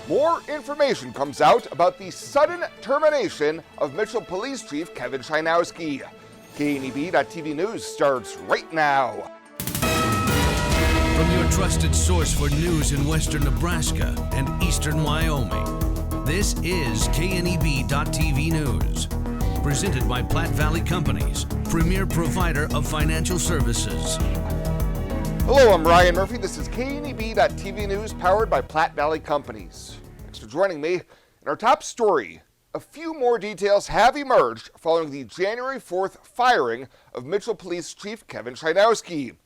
More information comes out about the sudden termination of Mitchell Police Chief Kevin Chynowski. KNEB.TV News starts right now. From your trusted source for news in western Nebraska and eastern Wyoming, this is KNEB.TV News. Presented by Platte Valley Companies, premier provider of financial services. Hello, I'm Ryan Murphy. This is KNEB.TV News powered by Platte Valley Companies. Thanks for joining me. In our top story, a few more details have emerged following the January 4th firing of Mitchell Police Chief Kevin Chynowski.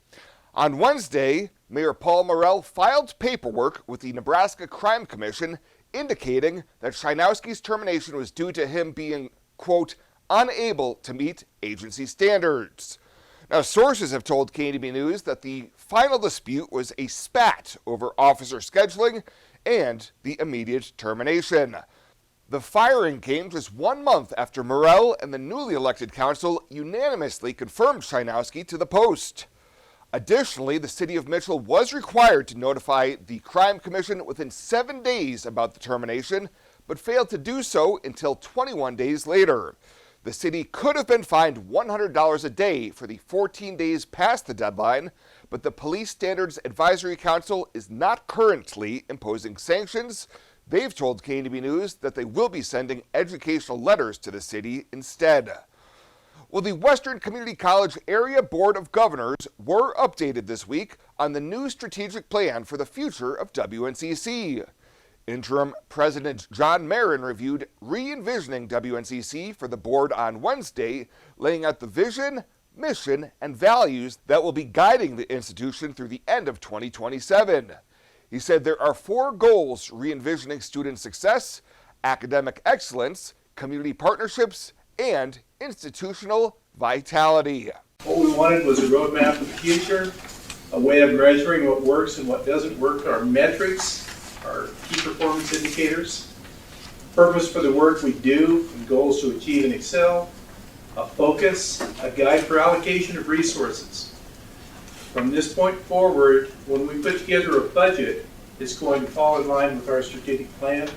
On Wednesday, Mayor Paul Morrell filed paperwork with the Nebraska Crime Commission indicating that Chynowski's termination was due to him being, quote, unable to meet agency standards. Now, sources have told KNEB News that the final dispute was a spat over officer scheduling and the immediate termination. The firing came just 1 month after Morrell and the newly elected council unanimously confirmed Chynowski to the post. Additionally, the city of Mitchell was required to notify the Crime Commission within 7 days about the termination, but failed to do so until 21 days later. The city could have been fined $100 a day for the 14 days past the deadline, but the Police Standards Advisory Council is not currently imposing sanctions. They've told KNEB News that they will be sending educational letters to the city instead. Well, the Western Community College Area Board of Governors were updated this week on the new strategic plan for the future of WNCC. Interim President John Marin reviewed re-envisioning WNCC for the board on Wednesday, laying out the vision, mission, and values that will be guiding the institution through the end of 2027. He said there are 4 goals re-envisioning student success, academic excellence, community partnerships, and institutional vitality. What we wanted was a roadmap of the future, a way of measuring what works and what doesn't work, our metrics, our key performance indicators, purpose for the work we do, and goals to achieve and excel, a focus, a guide for allocation of resources. From this point forward, when we put together a budget, it's going to fall in line with our strategic plan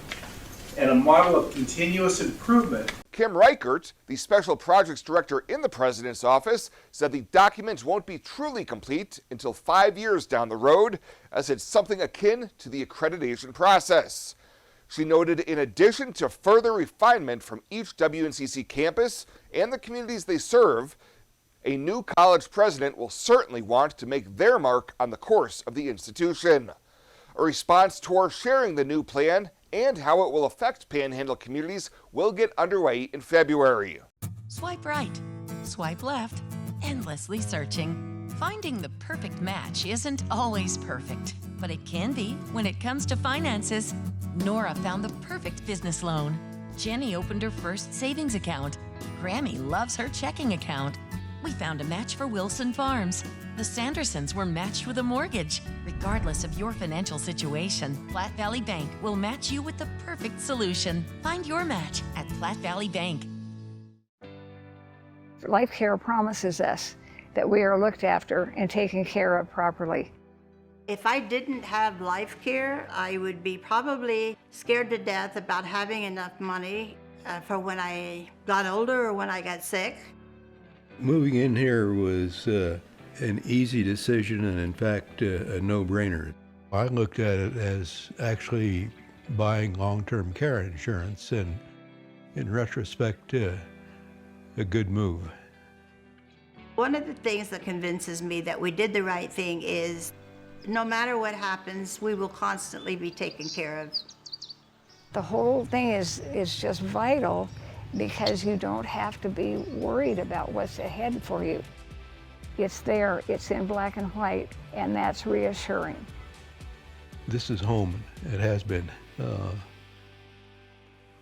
and a model of continuous improvement. Kim Reichert, the Special Projects Director in the President's office, said the document won't be truly complete until 5 years down the road, as it's something akin to the accreditation process. She noted in addition to further refinement from each WNCC campus and the communities they serve, a new college president will certainly want to make their mark on the course of the institution. A response tour sharing the new plan and how it will affect Panhandle communities will get underway in February. Swipe right, swipe left, endlessly searching. Finding the perfect match isn't always perfect, but it can be when it comes to finances. Nora found the perfect business loan. Jenny opened her first savings account. Grammy loves her checking account. We found a match for Wilson Farms. The Sandersons were matched with a mortgage. Regardless of your financial situation, Platte Valley Bank will match you with the perfect solution. Find your match at Platte Valley Bank. Life Care promises us that we are looked after and taken care of properly. If I didn't have Life Care, I would be probably scared to death about having enough money for when I got older or when I got sick. Moving in here was an easy decision and in fact a no-brainer. I looked at it as actually buying long-term care insurance and in retrospect a good move. One of the things that convinces me that we did the right thing is no matter what happens, we will constantly be taken care of. The whole thing is just vital because you don't have to be worried about what's ahead for you. It's there, it's in black and white, and that's reassuring. This is home. It has been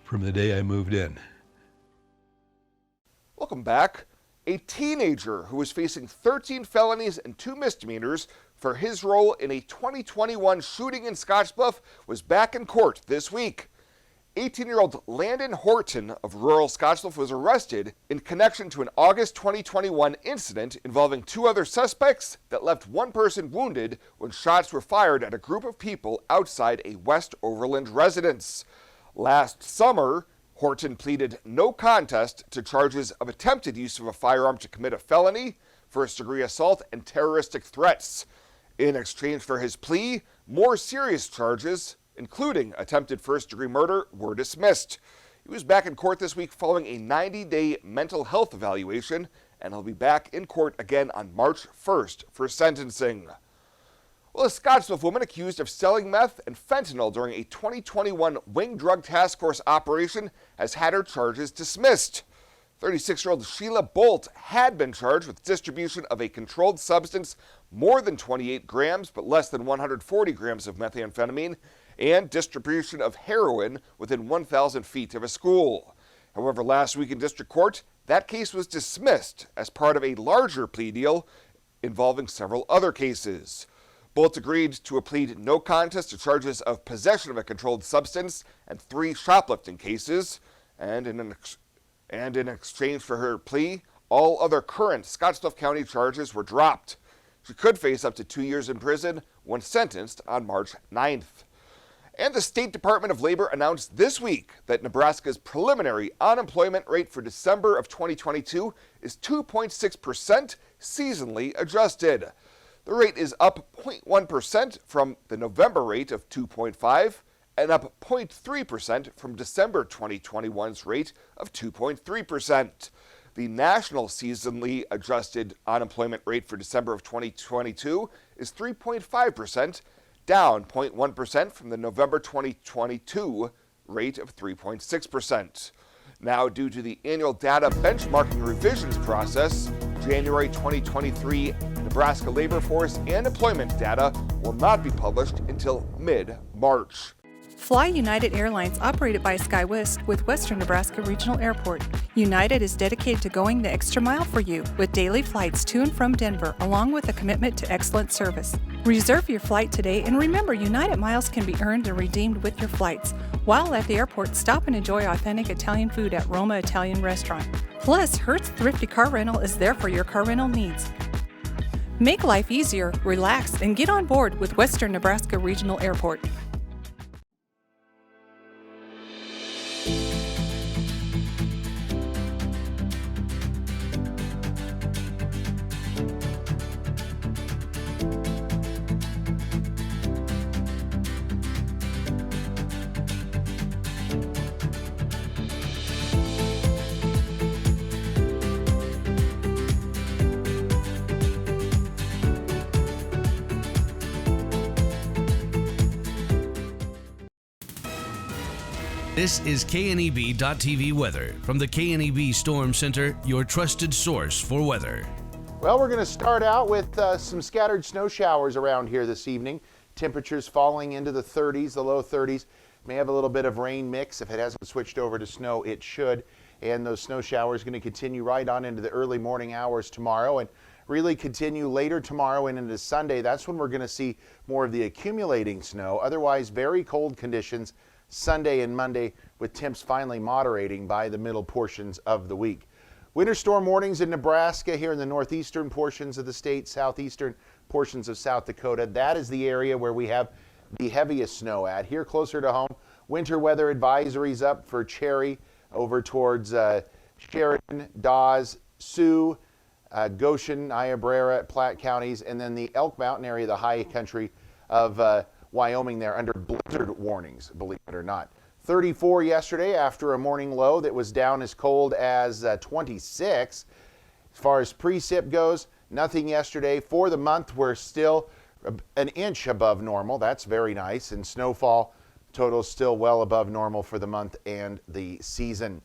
from the day I moved in. Welcome back. A teenager who was facing 13 felonies and 2 misdemeanors for his role in a 2021 shooting in Scottsbluff was back in court this week. 18-year-old Landon Horton of rural Scottsbluff was arrested in connection to an August 2021 incident involving 2 other suspects that left 1 person wounded when shots were fired at a group of people outside a West Overland residence. Last summer, Horton pleaded no contest to charges of attempted use of a firearm to commit a felony, first-degree assault, and terroristic threats. In exchange for his plea, more serious charges, including attempted first-degree murder, were dismissed. He was back in court this week following a 90-day mental health evaluation, and he'll be back in court again on March 1st for sentencing. Well, a Scottsbluff woman accused of selling meth and fentanyl during a 2021 Wing Drug Task Force operation has had her charges dismissed. 36-year-old Sheila Bolt had been charged with distribution of a controlled substance more than 28 grams but less than 140 grams of methamphetamine and distribution of heroin within 1,000 feet of a school. However, last week in district court, that case was dismissed as part of a larger plea deal involving several other cases. Bolt agreed to a plea no contest to charges of possession of a controlled substance and 3 shoplifting cases, and in exchange for her plea, all other current Scottsbluff County charges were dropped. She could face up to 2 years in prison when sentenced on March 9th. And the State Department of Labor announced this week that Nebraska's preliminary unemployment rate for December of 2022 is 2.6% seasonally adjusted. The rate is up 0.1% from the November rate of 2.5% and up 0.3% from December 2021's rate of 2.3%. The national seasonally adjusted unemployment rate for December of 2022 is 3.5%, down 0.1% from the November 2022 rate of 3.6%. Now, due to the annual data benchmarking revisions process, January 2023 Nebraska labor force and employment data will not be published until mid-March. Fly United Airlines, operated by SkyWest with Western Nebraska Regional Airport. United is dedicated to going the extra mile for you with daily flights to and from Denver, along with a commitment to excellent service. Reserve your flight today, and remember, United miles can be earned and redeemed with your flights. While at the airport, stop and enjoy authentic Italian food at Roma Italian Restaurant. Plus, Hertz Thrifty Car Rental is there for your car rental needs. Make life easier, relax, and get on board with Western Nebraska Regional Airport. This is KNEB.TV weather from the KNEB Storm Center, your trusted source for weather. Well, we're going to start out with some scattered snow showers around here this evening. Temperatures falling into the 30s, the low 30s. May have a little bit of rain mix. If it hasn't switched over to snow, it should. And those snow showers are going to continue right on into the early morning hours tomorrow and really continue later tomorrow and into Sunday. That's when we're going to see more of the accumulating snow. Otherwise, very cold conditions Sunday and Monday, with temps finally moderating by the middle portions of the week. Winter storm warnings in Nebraska, here in the northeastern portions of the state, southeastern portions of South Dakota. That is the area where we have the heaviest snow at. Here closer to home, winter weather advisories up for Cherry over towards Sheridan, Dawes, Sioux, Goshen, Niobrara, Platte counties, and then the Elk Mountain area, the high country of Wyoming there under blizzard warnings, believe it or not. 34 yesterday after a morning low that was down as cold as 26. As far as precip goes, nothing yesterday. For the month, we're still an inch above normal. That's very nice. And snowfall totals still well above normal for the month and the season.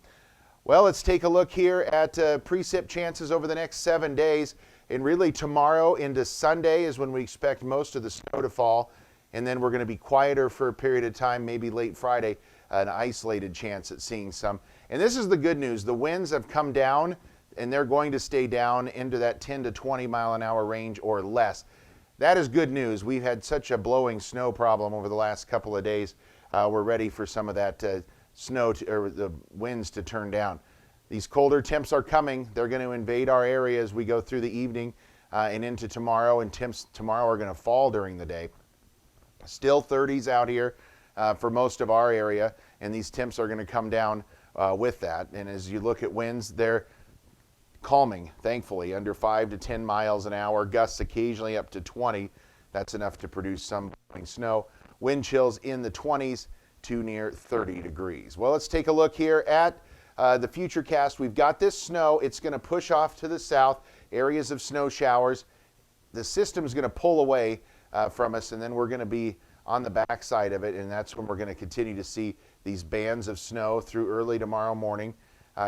Well, let's take a look here at precip chances over the next 7 days. And really tomorrow into Sunday is when we expect most of the snow to fall. And then we're going to be quieter for a period of time, maybe late Friday, an isolated chance at seeing some. And this is the good news. The winds have come down, and they're going to stay down into that 10 to 20 mile an hour range or less. That is good news. We've had such a blowing snow problem over the last couple of days. We're ready for some of that or the winds to turn down. These colder temps are coming. They're going to invade our area as we go through the evening and into tomorrow, and temps tomorrow are going to fall during the day. Still 30s out here for most of our area, and these temps are going to come down with that. And as you look at winds, they're calming, thankfully, under 5 to 10 miles an hour, gusts occasionally up to 20. That's enough to produce some snow. Wind chills in the 20s to near 30 degrees. Well, let's take a look here at the futurecast. We've got this snow. It's going to push off to the south, areas of snow showers. The system's going to pull away from us, and then we're going to be on the backside of it, and that's when we're going to continue to see these bands of snow through early tomorrow morning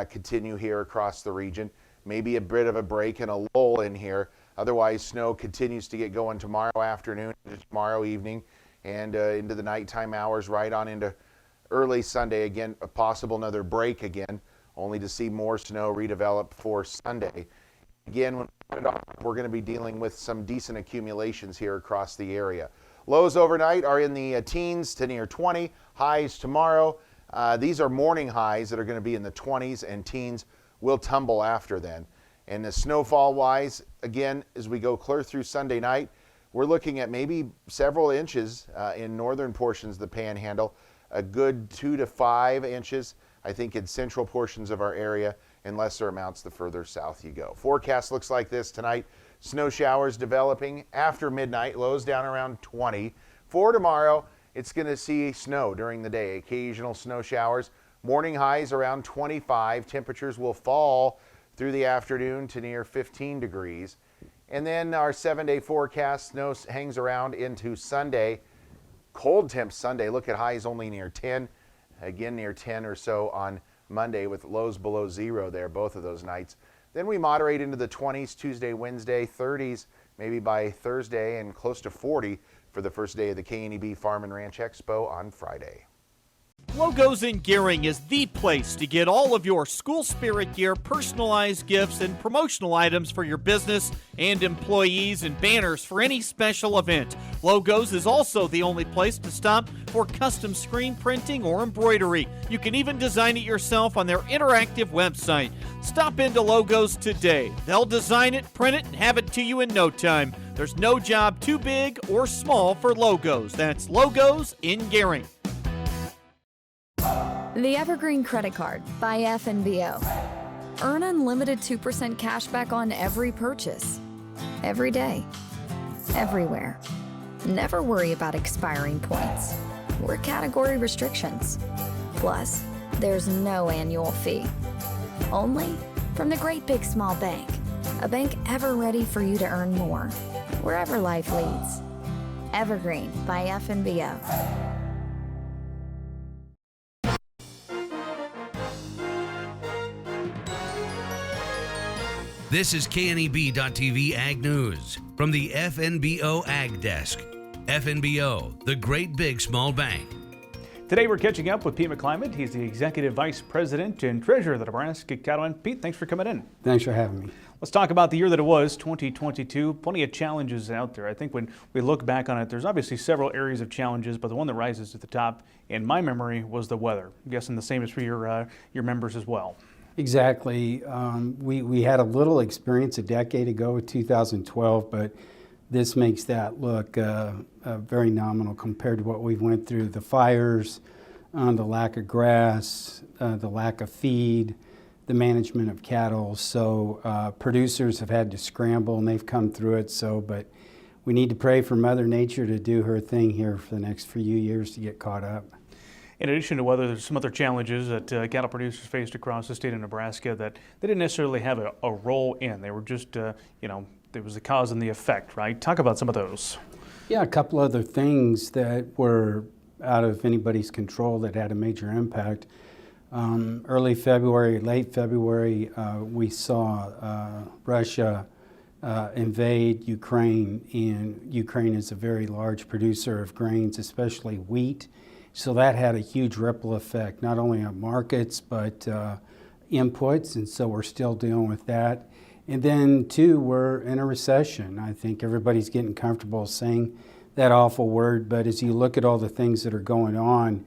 continue here across the region. Maybe a bit of a break and a lull in here. Otherwise, snow continues to get going tomorrow afternoon, into tomorrow evening, and into the nighttime hours, right on into early Sunday. Again, a possible another break again, only to see more snow redevelop for Sunday. Again, when we're going to be dealing with some decent accumulations here across the area. Lows overnight are in the teens to near 20. Highs tomorrow. These are morning highs that are going to be in the 20s, and teens will tumble after then. And the snowfall-wise, again, as we go clear through Sunday night, we're looking at maybe several inches in northern portions of the Panhandle, a good 2 to 5 inches, I think, in central portions of our area, and lesser amounts the further south you go. Forecast looks like this tonight. Snow showers developing after midnight, lows down around 20. For tomorrow, it's going to see snow during the day, occasional snow showers. Morning highs around 25. Temperatures will fall through the afternoon to near 15 degrees. And then our 7-day forecast, snow hangs around into Sunday. Cold temps Sunday, look at highs only near 10. Again, near 10 or so on Monday with lows below 0 there, both of those nights. Then we moderate into the 20s Tuesday, Wednesday, 30s maybe by Thursday, and close to 40 for the first day of the KNEB Farm and Ranch Expo on Friday. Logos in Gearing is the place to get all of your school spirit gear, personalized gifts, and promotional items for your business and employees, and banners for any special event. Logos is also the only place to stop for custom screen printing or embroidery. You can even design it yourself on their interactive website. Stop into Logos today. They'll design it, print it, and have it to you in no time. There's no job too big or small for Logos. That's Logos in Gearing. The Evergreen Credit Card by FNBO. Earn unlimited 2% cash back on every purchase. Every day. Everywhere. Never worry about expiring points or category restrictions. Plus, there's no annual fee. Only from the Great Big Small Bank. A bank ever ready for you to earn more, wherever life leads. Evergreen by FNBO. This is KNEB.TV Ag News from the FNBO Ag Desk. FNBO, the Great Big Small Bank. Today we're catching up with Pete McClymont. He's the Executive Vice President and Treasurer of the Nebraska Cattlemen. Pete, thanks for coming in. Thanks for having me. Let's talk about the year that it was, 2022. Plenty of challenges out there. I think when we look back on it, there's obviously several areas of challenges, but the one that rises to the top, in my memory, was the weather. I'm guessing the same is for your members as well. Exactly. We had a little experience a decade ago with 2012, but this makes that look very nominal compared to what we went through. The fires, the lack of grass, the lack of feed, the management of cattle. So producers have had to scramble, and they've come through it. But we need to pray for Mother Nature to do her thing here for the next few years to get caught up. In addition to weather, there's some other challenges that cattle producers faced across the state of Nebraska that they didn't necessarily have a role in. They were just, there was the cause and the effect, right? Talk about some of those. Yeah, a couple other things that were out of anybody's control that had a major impact. Early February, late February, we saw Russia invade Ukraine, and Ukraine is a very large producer of grains, especially wheat. So that had a huge ripple effect, not only on markets, but inputs, and so we're still dealing with that. And then, too, we're in a recession. I think everybody's getting comfortable saying that awful word, but as you look at all the things that are going on,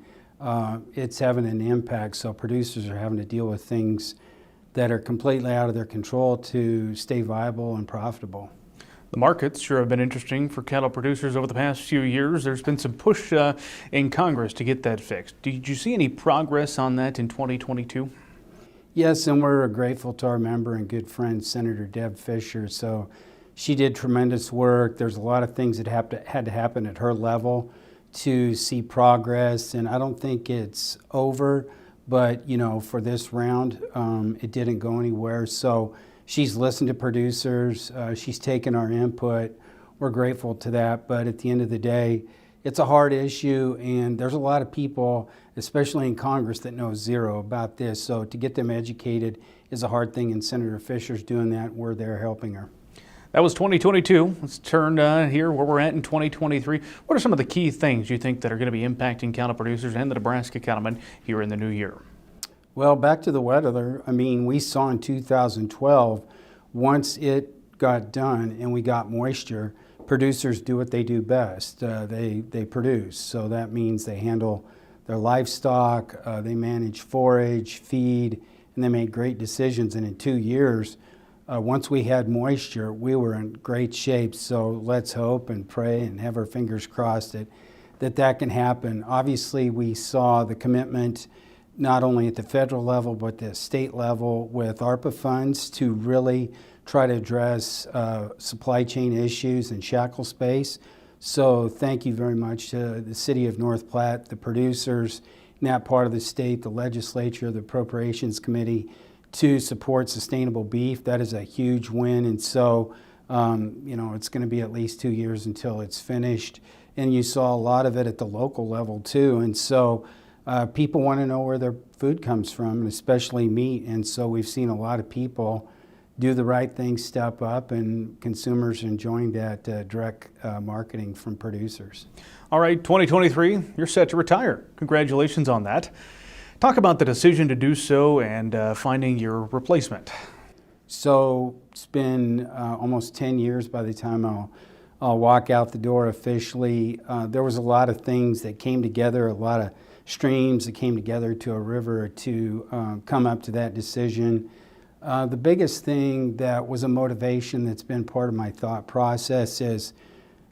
it's having an impact. So producers are having to deal with things that are completely out of their control to stay viable and profitable. The markets sure have been interesting for cattle producers over the past few years. There's been some push in Congress to get that fixed. Did you see any progress on that in 2022? Yes, and we're grateful to our member and good friend, Senator Deb Fischer. So she did tremendous work. There's a lot of things that had to happen at her level to see progress, and I don't think it's over, but for this round, it didn't go anywhere. So she's listened to producers, she's taken our input. We're grateful to that, but at the end of the day, it's a hard issue, and there's a lot of people, especially in Congress, that know zero about this. So to get them educated is a hard thing, and Senator Fisher's doing that. We're there helping her. That was 2022. Let's turn here where we're at in 2023. What are some of the key things you think that are going to be impacting cattle producers and the Nebraska cattlemen here in the new year? Well, back to the weather. I mean, we saw in 2012, once it got done and we got moisture, producers do what they do best. They produce. So that means they handle their livestock, they manage forage, feed, and they make great decisions. And in 2 years, once we had moisture, we were in great shape. So let's hope and pray and have our fingers crossed that can happen. Obviously, we saw the commitment not only at the federal level, but the state level with ARPA funds to really try to address supply chain issues and shackle space. So thank you very much to the city of North Platte, the producers in that part of the state, the legislature, the appropriations committee, to support sustainable beef. That is a huge win. And so, it's going to be at least 2 years until it's finished. And you saw a lot of it at the local level too. And so people want to know where their food comes from, and especially meat. And so we've seen a lot of people do the right thing, step up, and consumers enjoying that direct marketing from producers. All right, 2023, you're set to retire. Congratulations on that. Talk about the decision to do so and finding your replacement. So it's been almost 10 years by the time I'll walk out the door officially. There was a lot of things that came together, a lot of streams that came together to a river to come up to that decision. The biggest thing that was a motivation that's been part of my thought process is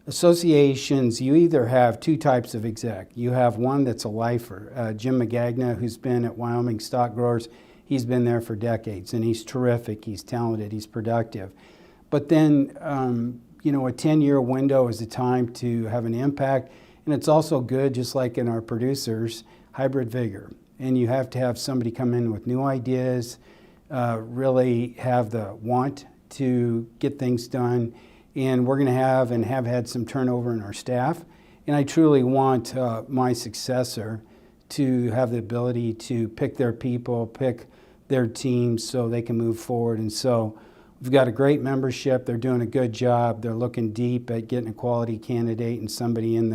associations, you either have two types of exec. You have one that's a lifer. Jim McGagna, who's been at Wyoming Stock Growers, he's been there for decades, and he's terrific, he's talented, he's productive. But then, a 10-year window is a time to have an impact, and it's also good, just like in our producers, hybrid vigor. And you have to have somebody come in with new ideas, really have the want to get things done. And we're going to have and have had some turnover in our staff. And I truly want my successor to have the ability to pick their people, pick their teams so they can move forward. And so we've got a great membership. They're doing a good job. They're looking deep at getting a quality candidate and somebody in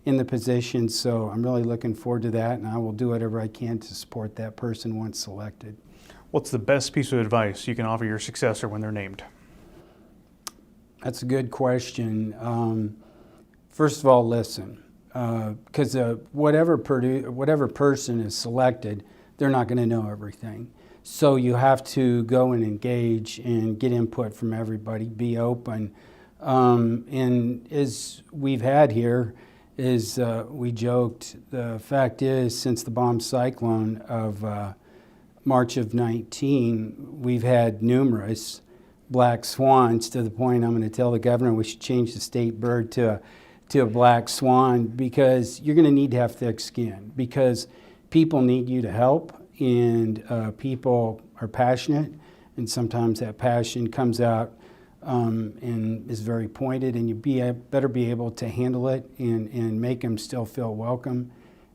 the position. So I'm really looking forward to that, and I will do whatever I can to support that person once selected. What's the best piece of advice you can offer your successor when they're named? That's a good question. First of all, listen, because whatever person is selected, they're not going to know everything. So you have to go and engage and get input from everybody, be open. And as we've had here, is we joked, the fact is, since the bomb cyclone of March of 19, we've had numerous black swans, to the point I'm going to tell the governor we should change the state bird to a black swan, because you're going to need to have thick skin, because people need you to help, and people are passionate, and sometimes that passion comes out and is very pointed, and you better be able to handle it and make them still feel welcome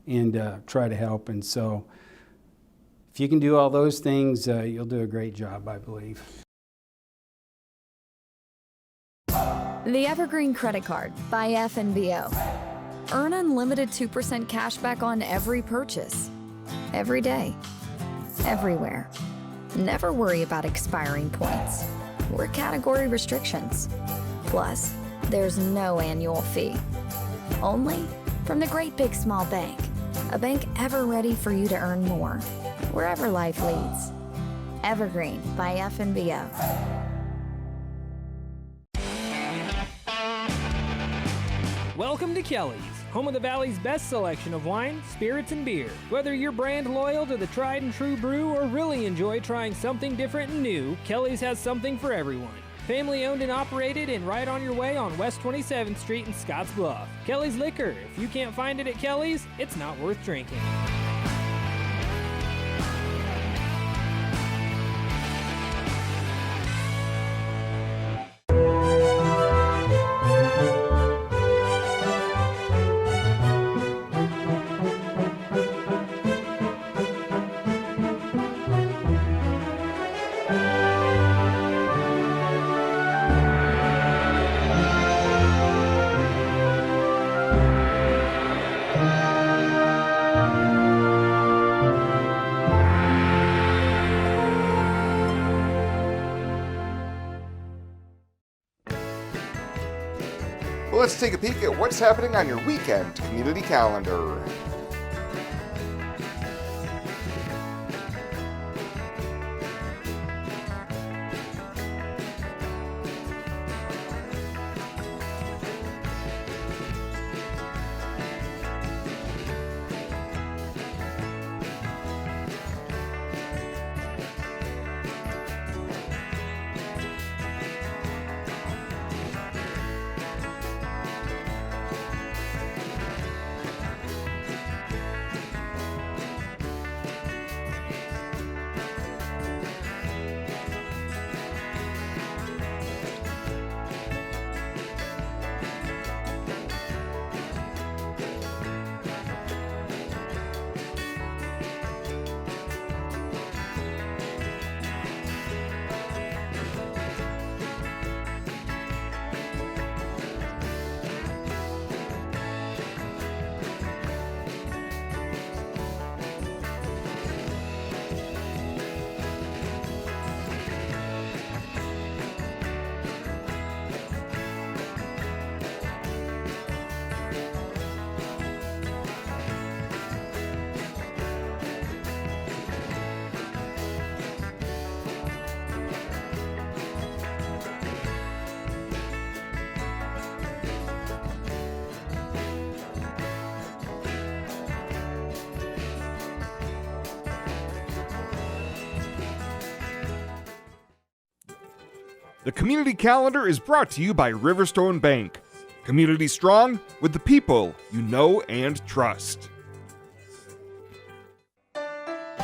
and try to help. And so if you can do all those things, you'll do a great job, I believe. The Evergreen Credit Card by FNBO. Earn unlimited 2% cash back on every purchase. Every day. Everywhere. Never worry about expiring points or category restrictions. Plus, there's no annual fee. Only from the Great Big Small Bank. A bank ever ready for you to earn more, wherever life leads. Evergreen by FNBO. Welcome to Kelly's, home of the Valley's best selection of wine, spirits, and beer. Whether you're brand loyal to the tried and true brew or really enjoy trying something different and new, Kelly's has something for everyone. Family owned and operated and right on your way on West 27th Street in Scotts Bluff. Kelly's Liquor. If you can't find it at Kelly's, it's not worth drinking. Well, let's take a peek at what's happening on your weekend community calendar. The community calendar is brought to you by Riverstone Bank. Community strong with the people you know and trust.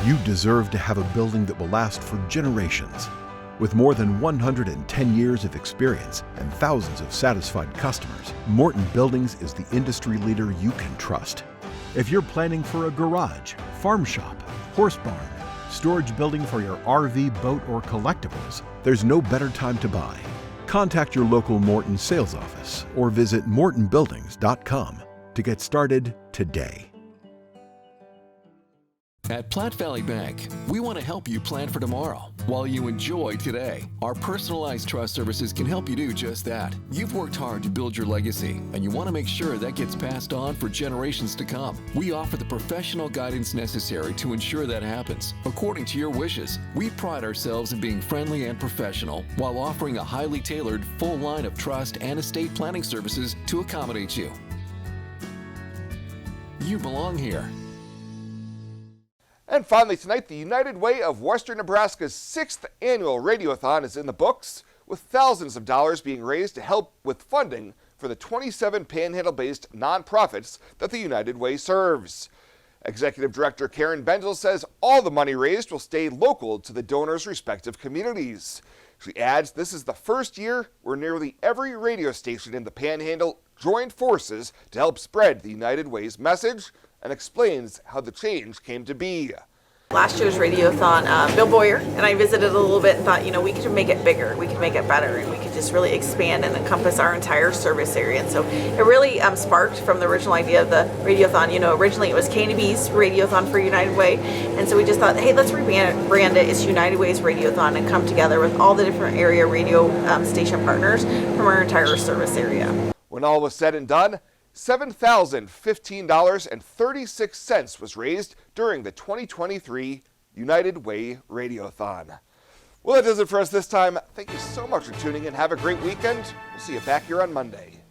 You deserve to have a building that will last for generations. With more than 110 years of experience and thousands of satisfied customers, Morton Buildings is the industry leader you can trust. If you're planning for a garage, farm shop, horse barn, storage building for your RV, boat, or collectibles, there's no better time to buy. Contact your local Morton sales office or visit mortonbuildings.com to get started today. At Platte Valley Bank, we want to help you plan for tomorrow while you enjoy today. Our personalized trust services can help you do just that. You've worked hard to build your legacy, and you want to make sure that gets passed on for generations to come. We offer the professional guidance necessary to ensure that happens according to your wishes. We pride ourselves in being friendly and professional while offering a highly tailored full line of trust and estate planning services to accommodate you. You belong here. And finally tonight, the United Way of Western Nebraska's 6th annual radiothon is in the books, with thousands of dollars being raised to help with funding for the 27 Panhandle-based nonprofits that the United Way serves. Executive Director Karen Benzel says all the money raised will stay local to the donors' respective communities. She adds this is the first year where nearly every radio station in the Panhandle joined forces to help spread the United Way's message, and explains how the change came to be. Last year's radiothon, Bill Boyer and I visited a little bit and thought, we could make it bigger, we could make it better, and we could just really expand and encompass our entire service area. And so it really sparked from the original idea of the radiothon. Originally it was KNB's Radiothon for United Way, and so we just thought, hey, let's rebrand it as United Way's Radiothon and come together with all the different area radio station partners from our entire service area. When all was said and done, $7,015.36 was raised during the 2023 United Way Radiothon. Well, that does it for us this time. Thank you so much for tuning in. Have a great weekend. We'll see you back here on Monday.